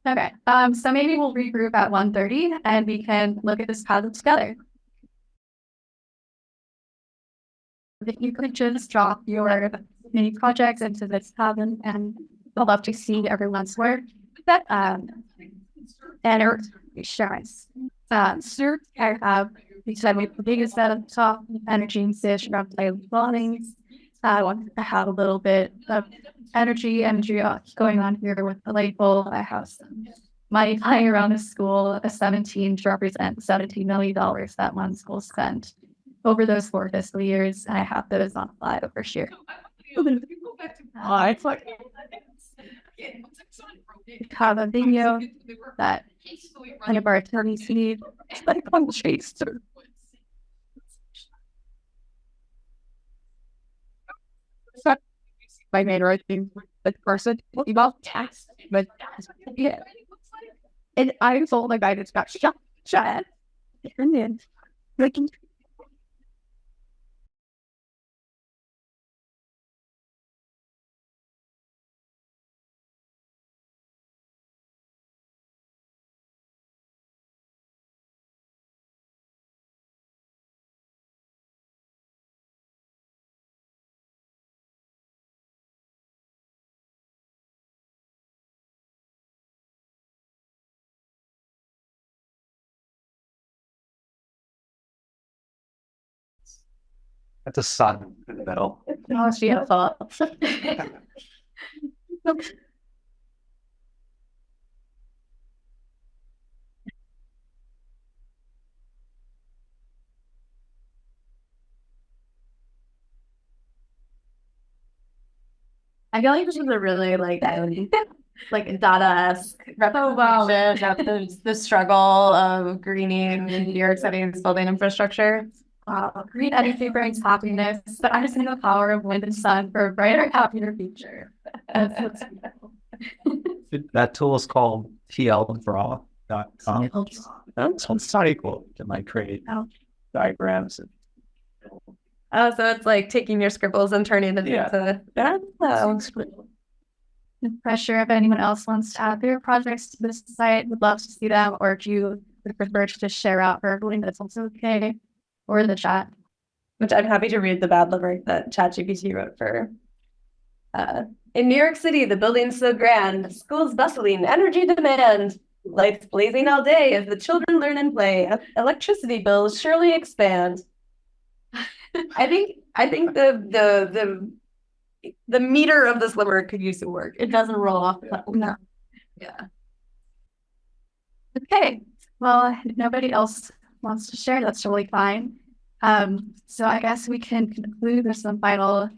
Okay, so maybe we'll regroup at 1:30 and we can look at this Padlet together. If you could just drop your many projects into this cabin, and I'd love to see everyone's work. And insurance. Sir, I have said my biggest set of top energy usage around daily bombings. I want to have a little bit of energy going on here with the light bulb. I have some money flying around the school, a 17 to represent $17 million that one school spent over those 4 fiscal years. And I have those on fly over here. Have a video that one of our attorneys need. Like on the chase. My main writing the person about tax, but yeah. And I told the guy that's got shot. And then like That's a sun in the middle. oh, it's beautiful. I feel like this is a really like Dada-esque representation of the struggle of greening in New York City's building infrastructure. Green energy brings happiness, but I just need the power of wind and sun for a brighter, happier future. That tool is called tldraw.com. It's not equal to my create diagrams. Oh, so it's like taking your scribbles and turning them into that. The pressure if anyone else wants to add their projects to this site, would love to see them, or if you would prefer to just share out for everyone, that's also okay, or in the chat. Which I'm happy to read the bad limerick that ChatGPT wrote for. In New York City, the building's so grand, schools bustling, energy demand, lights blazing all day as the children learn and play, electricity bills surely expand. I think the meter of this limerick could use some work. It doesn't roll off. No. Yeah. Okay. Well, if nobody else wants to share, that's totally fine. So I guess we can conclude with some final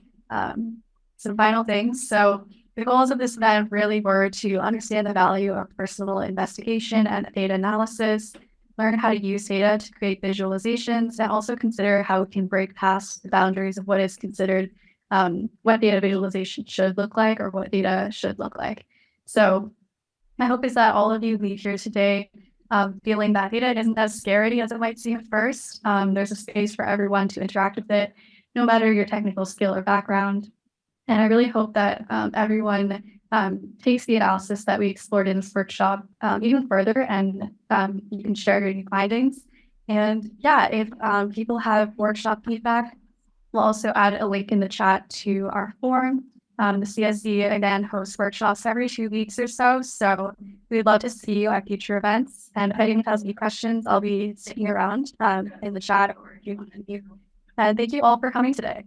things. So the goals of this event really were to understand the value of personal investigation and data analysis, learn how to use data to create visualizations, and also consider how we can break past the boundaries of what is considered what data visualization should look like or what data should look like. So my hope is that all of you leave here today feeling that data isn't as scary as it might seem at first. There's a space for everyone to interact with it, no matter your technical skill or background. And I really hope that everyone takes the analysis that we explored in this workshop even further, and you can share your new findings. And yeah, if people have workshop feedback, we'll also add a link in the chat to our forum. The CSD, again, hosts workshops every 2 weeks or so. So we'd love to see you at future events. And if anyone has any questions, I'll be sticking around in the chat. And thank you all for coming today.